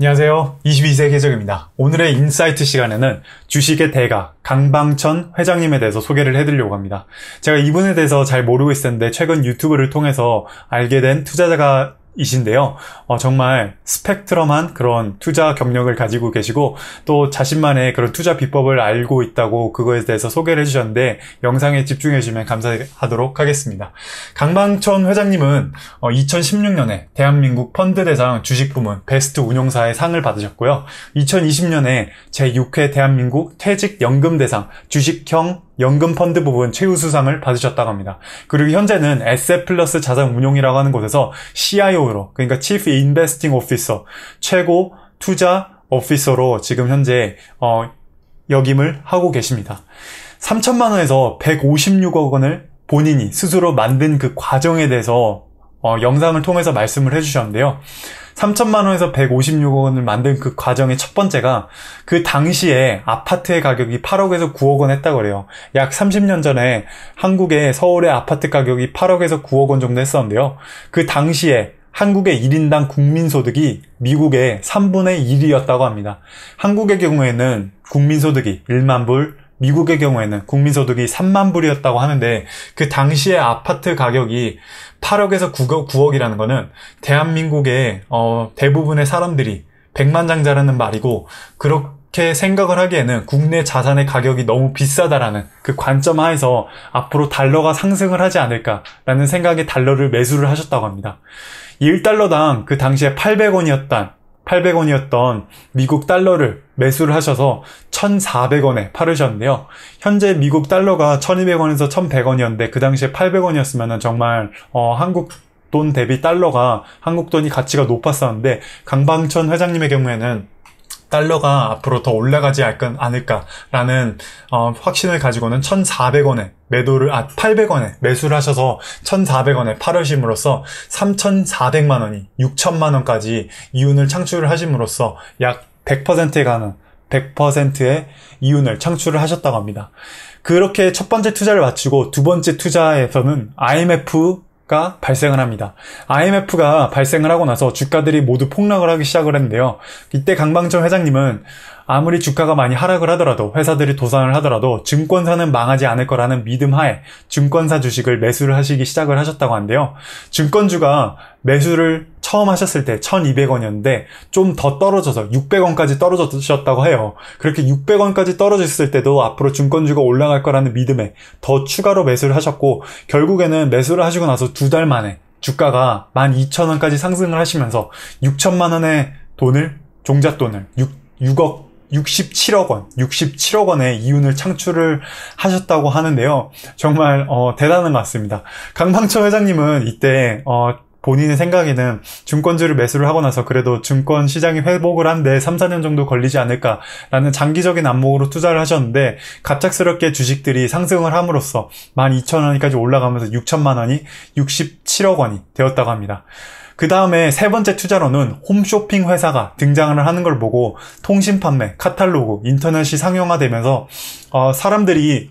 안녕하세요. 22세 계정입니다. 오늘의 인사이트 시간에는 주식의 대가 강방천 회장님에 대해서 소개를 해드리려고 합니다. 제가 이분에 대해서 잘 모르고 있었는데 최근 유튜브를 통해서 알게 된 투자자가 이신데요. 정말 스펙트럼한 그런 투자 경력을 가지고 계시고 또 자신만의 그런 투자 비법을 알고 있다고 그거에 대해서 소개를 해주셨는데 영상에 집중해 주시면 감사하도록 하겠습니다. 강방천 회장님은 2016년에 대한민국 펀드대상 주식부문 베스트 운용사의 상을 받으셨고요. 2020년에 제6회 대한민국 퇴직연금대상 주식형 연금펀드 부분 최우수상을 받으셨다고 합니다. 그리고 현재는 에셋플러스 자산운용이라고 하는 곳에서 CIO로, 그러니까 Chief Investing Officer, 최고 투자 오피서로 지금 현재 역임을 하고 계십니다. 3천만 원에서 156억 원을 본인이 스스로 만든 그 과정에 대해서 영상을 통해서 말씀을 해주셨는데요. 3천만 원에서 156억 원을 만든 그 과정의 첫 번째가 그 당시에 아파트의 가격이 8억에서 9억 원 했다고 그래요. 약 30년 전에 한국의 서울의 아파트 가격이 8억에서 9억 원 정도 했었는데요. 그 당시에 한국의 1인당 국민소득이 미국의 3분의 1이었다고 합니다. 한국의 경우에는 국민소득이 1만 불, 미국의 경우에는 국민소득이 3만 불이었다고 하는데 그 당시에 아파트 가격이 8억에서 9억이라는 거는 대한민국의 대부분의 사람들이 백만장자라는 말이고 그렇게 생각을 하기에는 국내 자산의 가격이 너무 비싸다라는 그 관점 하에서 앞으로 달러가 상승을 하지 않을까라는 생각에 달러를 매수를 하셨다고 합니다. 1달러당 그 당시에 800원이었던 미국 달러를 매수를 하셔서 1,400원에 팔으셨는데요. 현재 미국 달러가 1,200원에서 1,100원이었는데 그 당시에 800원이었으면 정말 한국 돈 대비 달러가 한국 돈이 가치가 높았었는데 강방천 회장님의 경우에는 달러가 앞으로 더 올라가지 않을까라는 확신을 가지고는 1,400원에 800원에 매수를 하셔서 1,400원에 팔으심으로써 3,400만 원이 6천만 원까지 이윤을 창출을 하심으로써 약 100%에 가는 100%의 이윤을 창출을 하셨다고 합니다. 그렇게 첫 번째 투자를 마치고 두 번째 투자에서는 IMF가 발생을 합니다. IMF가 발생을 하고 나서 주가들이 모두 폭락을 하기 시작을 했는데요. 이때 강방천 회장님은 아무리 주가가 많이 하락을 하더라도 회사들이 도산을 하더라도 증권사는 망하지 않을 거라는 믿음 하에 증권사 주식을 매수를 하시기 시작을 하셨다고 하는데요. 증권주가 매수를 처음 하셨을 때 1,200원이었는데 좀 더 떨어져서 600원까지 떨어졌다고 해요. 그렇게 600원까지 떨어졌을 때도 앞으로 증권주가 올라갈 거라는 믿음에 더 추가로 매수를 하셨고 결국에는 매수를 하시고 나서 2달 만에 주가가 12,000원까지 상승을 하시면서 6천만 원의 돈을 종잣돈을 67억 원의 이윤을 창출을 하셨다고 하는데요. 정말 대단한 것 같습니다. 강방천 회장님은 이때 본인의 생각에는 증권주를 매수를 하고 나서 그래도 증권 시장이 회복을 한데 3, 4년 정도 걸리지 않을까라는 장기적인 안목으로 투자를 하셨는데 갑작스럽게 주식들이 상승을 함으로써 12,000원까지 올라가면서 6천만 원이 67억 원이 되었다고 합니다. 그 다음에 세 번째 투자로는 홈쇼핑 회사가 등장을 하는 걸 보고 통신 판매, 카탈로그, 인터넷이 상용화되면서 사람들이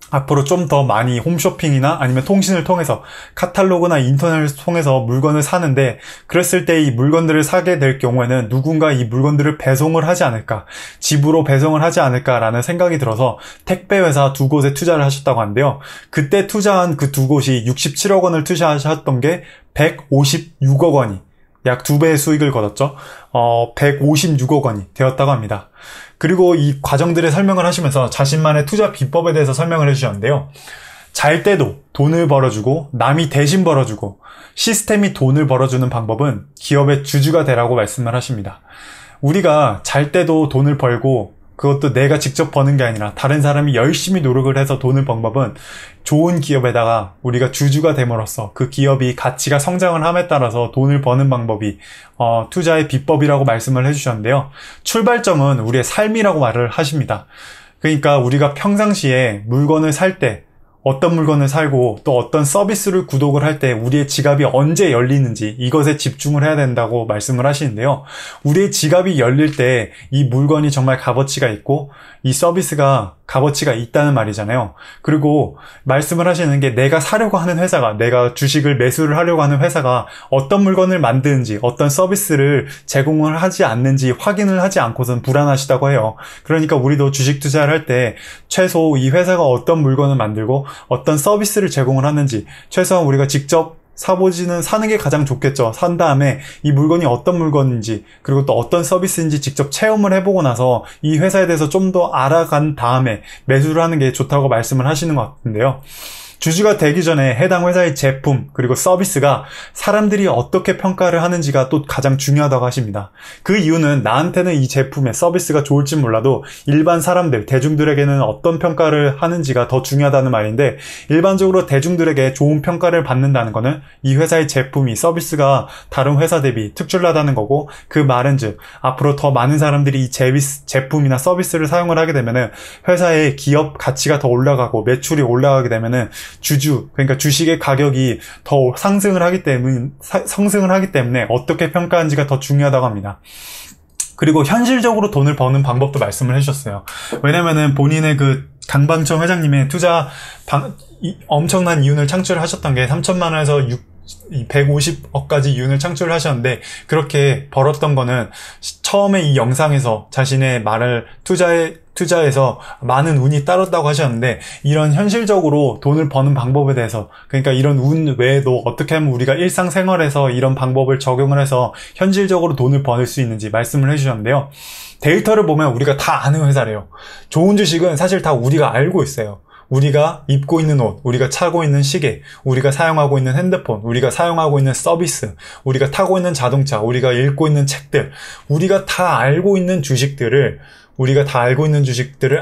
앞으로 좀 더 많이 홈쇼핑이나 아니면 통신을 통해서 카탈로그나 인터넷을 통해서 물건을 사는데 그랬을 때 이 물건들을 사게 될 경우에는 누군가 이 물건들을 배송을 하지 않을까, 집으로 배송을 하지 않을까라는 생각이 들어서 택배 회사 두 곳에 투자를 하셨다고 하는데요. 그때 투자한 그 두 곳이 67억 원을 투자하셨던 게 156억 원이 약 2배의 수익을 거뒀죠. 156억 원이 되었다고 합니다. 그리고 이 과정들의 설명을 하시면서 자신만의 투자 비법에 대해서 설명을 해주셨는데요. 잘 때도 돈을 벌어주고 남이 대신 벌어주고 시스템이 돈을 벌어주는 방법은 기업의 주주가 되라고 말씀을 하십니다. 우리가 잘 때도 돈을 벌고 그것도 내가 직접 버는 게 아니라 다른 사람이 열심히 노력을 해서 돈을 번 법은 좋은 기업에다가 우리가 주주가 됨으로써 그 기업이 가치가 성장을 함에 따라서 돈을 버는 방법이 투자의 비법이라고 말씀을 해주셨는데요. 출발점은 우리의 삶이라고 말을 하십니다. 그러니까 우리가 평상시에 물건을 살 때 어떤 물건을 살고 또 어떤 서비스를 구독을 할 때 우리의 지갑이 언제 열리는지 이것에 집중을 해야 된다고 말씀을 하시는데요. 우리의 지갑이 열릴 때 이 물건이 정말 값어치가 있고 이 서비스가 값어치가 있다는 말이잖아요. 그리고 말씀을 하시는 게 내가 사려고 하는 회사가, 내가 주식을 매수를 하려고 하는 회사가 어떤 물건을 만드는지, 어떤 서비스를 제공을 하지 않는지 확인을 하지 않고선 불안하시다고 해요. 그러니까 우리도 주식 투자를 할 때 최소 이 회사가 어떤 물건을 만들고 어떤 서비스를 제공을 하는지 최소한 우리가 직접 사는 게 가장 좋겠죠. 산 다음에 이 물건이 어떤 물건인지 그리고 또 어떤 서비스인지 직접 체험을 해보고 나서 이 회사에 대해서 좀 더 알아간 다음에 매수를 하는 게 좋다고 말씀을 하시는 것 같은데요. 주주가 되기 전에 해당 회사의 제품 그리고 서비스가 사람들이 어떻게 평가를 하는지가 또 가장 중요하다고 하십니다. 그 이유는 나한테는 이 제품의 서비스가 좋을지 몰라도 일반 사람들, 대중들에게는 어떤 평가를 하는지가 더 중요하다는 말인데, 일반적으로 대중들에게 좋은 평가를 받는다는 거는 이 회사의 제품이, 서비스가 다른 회사 대비 특출나다는 거고, 그 말은 즉 앞으로 더 많은 사람들이 이 제품이나 서비스를 사용을 하게 되면은 회사의 기업 가치가 더 올라가고 매출이 올라가게 되면은 그러니까 주식의 가격이 더 상승을 하기 때문에 어떻게 평가하는지가 더 중요하다고 합니다. 그리고 현실적으로 돈을 버는 방법도 말씀을 해주셨어요. 왜냐면은 본인의 그 강방천 회장님의 엄청난 이윤을 창출하셨던 게 3천만 원에서 150억까지 이윤을 창출하셨는데, 그렇게 벌었던 거는 처음에 이 영상에서 자신의 말을 투자해서 많은 운이 따랐다고 하셨는데, 이런 현실적으로 돈을 버는 방법에 대해서, 그러니까 이런 운 외에도 어떻게 하면 우리가 일상생활에서 이런 방법을 적용을 해서 현실적으로 돈을 벌 수 있는지 말씀을 해주셨는데요. 데이터를 보면 우리가 다 아는 회사래요. 좋은 주식은 사실 다 우리가 알고 있어요. 우리가 입고 있는 옷, 우리가 차고 있는 시계, 우리가 사용하고 있는 핸드폰, 우리가 사용하고 있는 서비스, 우리가 타고 있는 자동차, 우리가 읽고 있는 책들, 우리가 다 알고 있는 주식들을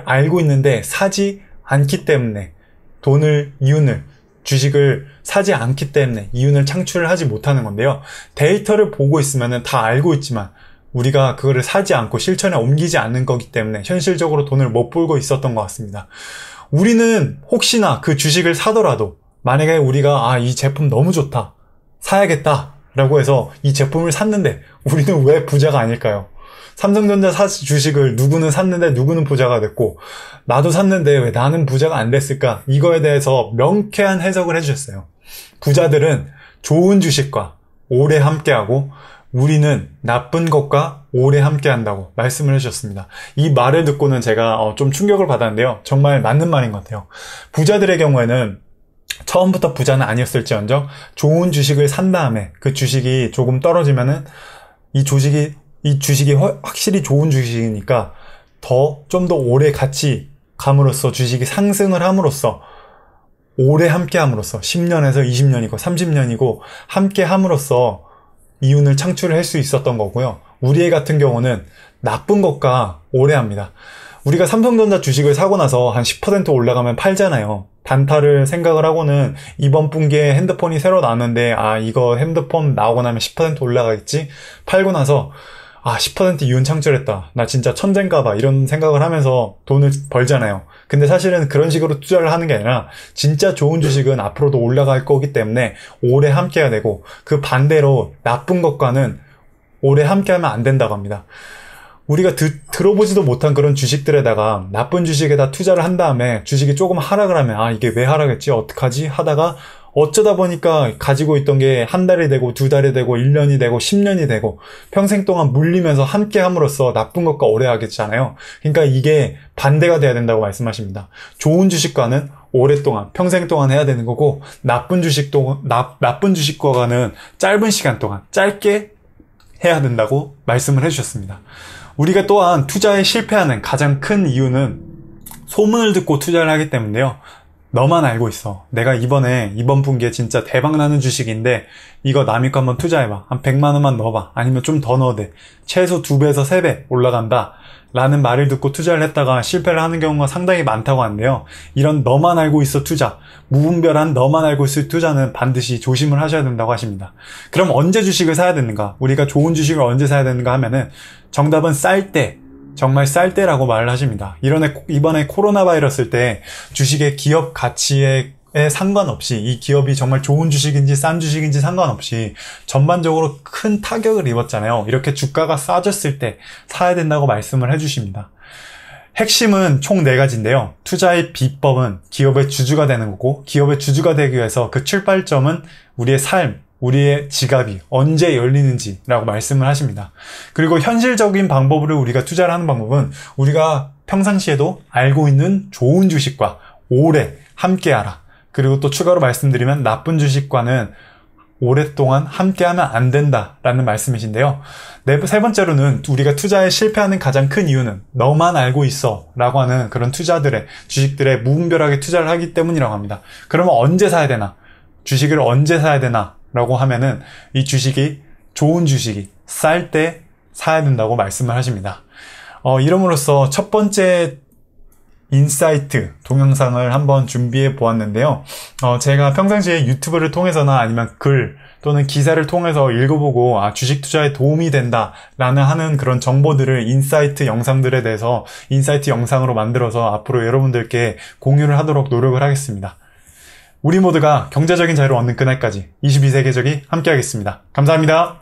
알고 있는데 사지 않기 때문에 주식을 사지 않기 때문에 이윤을 창출을 하지 못하는 건데요. 데이터를 보고 있으면 다 알고 있지만 우리가 그거를 사지 않고 실천에 옮기지 않는 거기 때문에 현실적으로 돈을 못 벌고 있었던 것 같습니다. 우리는 혹시나 그 주식을 사더라도 만약에 우리가 이 제품 너무 좋다, 사야겠다 라고 해서 이 제품을 샀는데 우리는 왜 부자가 아닐까요? 삼성전자 주식을 누구는 샀는데 누구는 부자가 됐고, 나도 샀는데 왜 나는 부자가 안 됐을까? 이거에 대해서 명쾌한 해석을 해주셨어요. 부자들은 좋은 주식과 오래 함께하고 우리는 나쁜 것과 오래 함께한다고 말씀을 해주셨습니다. 이 말을 듣고는 제가 좀 충격을 받았는데요. 정말 맞는 말인 것 같아요. 부자들의 경우에는 처음부터 부자는 아니었을지언정 좋은 주식을 산 다음에 그 주식이 조금 떨어지면은 이 주식이 확실히 좋은 주식이니까 좀 더 오래 같이 감으로써, 주식이 상승을 함으로써, 오래 함께 함으로써 10년에서 20년이고 30년이고 함께 함으로써 이윤을 창출을 할 수 있었던 거고요. 우리 같은 경우는 나쁜 것과 오래 합니다. 우리가 삼성전자 주식을 사고 나서 한 10% 올라가면 팔잖아요. 단타를 생각을 하고는 이번 분기에 핸드폰이 새로 나왔는데 이거 핸드폰 나오고 나면 10% 올라가겠지? 팔고 나서 10% 이윤 창출했다, 나 진짜 천재인가봐, 이런 생각을 하면서 돈을 벌잖아요. 근데 사실은 그런 식으로 투자를 하는 게 아니라 진짜 좋은 주식은 앞으로도 올라갈 거기 때문에 오래 함께 해야 되고, 그 반대로 나쁜 것과는 오래 함께 하면 안 된다고 합니다. 우리가 들어보지도 못한 그런 주식들에다가 나쁜 주식에다 투자를 한 다음에 주식이 조금 하락을 하면 이게 왜 하락했지? 어떡하지? 하다가 어쩌다 보니까 가지고 있던 게 한 달이 되고 2달이 되고 1년이 되고 10년이 되고 평생 동안 물리면서 함께 함으로써 나쁜 것과 오래 하겠잖아요. 그러니까 이게 반대가 돼야 된다고 말씀하십니다. 좋은 주식과는 오랫동안, 평생 동안 해야 되는 거고, 나쁜 주식과는 짧은 시간 동안, 짧게 해야 된다고 말씀을 해주셨습니다. 우리가 또한 투자에 실패하는 가장 큰 이유는 소문을 듣고 투자를 하기 때문인데요. 너만 알고 있어. 내가 이번 분기에 진짜 대박나는 주식인데 이거 남의 거 한번 투자해봐. 한 100만 원만 넣어봐. 아니면 좀 더 넣어도 돼. 최소 2배에서 3배 올라간다 라는 말을 듣고 투자를 했다가 실패를 하는 경우가 상당히 많다고 하는데요. 이런 너만 알고 있어 투자, 무분별한 너만 알고 있어 투자는 반드시 조심을 하셔야 된다고 하십니다. 그럼 언제 주식을 사야 되는가? 우리가 좋은 주식을 언제 사야 되는가 하면은 정답은 쌀 때, 정말 쌀 때라고 말을 하십니다. 이번에 코로나 바이러스 때 주식의 기업 가치의 기업에 상관없이, 이 기업이 정말 좋은 주식인지 싼 주식인지 상관없이 전반적으로 큰 타격을 입었잖아요. 이렇게 주가가 싸졌을 때 사야 된다고 말씀을 해주십니다. 핵심은 총 4가지인데요. 투자의 비법은 기업의 주주가 되는 거고, 기업의 주주가 되기 위해서 그 출발점은 우리의 삶, 우리의 지갑이 언제 열리는지라고 말씀을 하십니다. 그리고 현실적인 방법으로 우리가 투자를 하는 방법은 우리가 평상시에도 알고 있는 좋은 주식과 오래 함께하라. 그리고 또 추가로 말씀드리면 나쁜 주식과는 오랫동안 함께하면 안 된다라는 말씀이신데요. 세 번째로는 우리가 투자에 실패하는 가장 큰 이유는 너만 알고 있어 라고 하는 그런 주식들에 무분별하게 투자를 하기 때문이라고 합니다. 그러면 언제 사야 되나? 주식을 언제 사야 되나? 라고 하면은 이 주식이 좋은 주식이 쌀 때 사야 된다고 말씀을 하십니다. 이름으로써 첫 번째 인사이트 동영상을 한번 준비해 보았는데요. 제가 평상시에 유튜브를 통해서나 아니면 글 또는 기사를 통해서 읽어보고 주식 투자에 도움이 된다라는 하는 그런 정보들을 인사이트 영상들에 대해서 인사이트 영상으로 만들어서 앞으로 여러분들께 공유를 하도록 노력을 하겠습니다. 우리 모두가 경제적인 자유를 얻는 그날까지 22세계적이 함께하겠습니다. 감사합니다.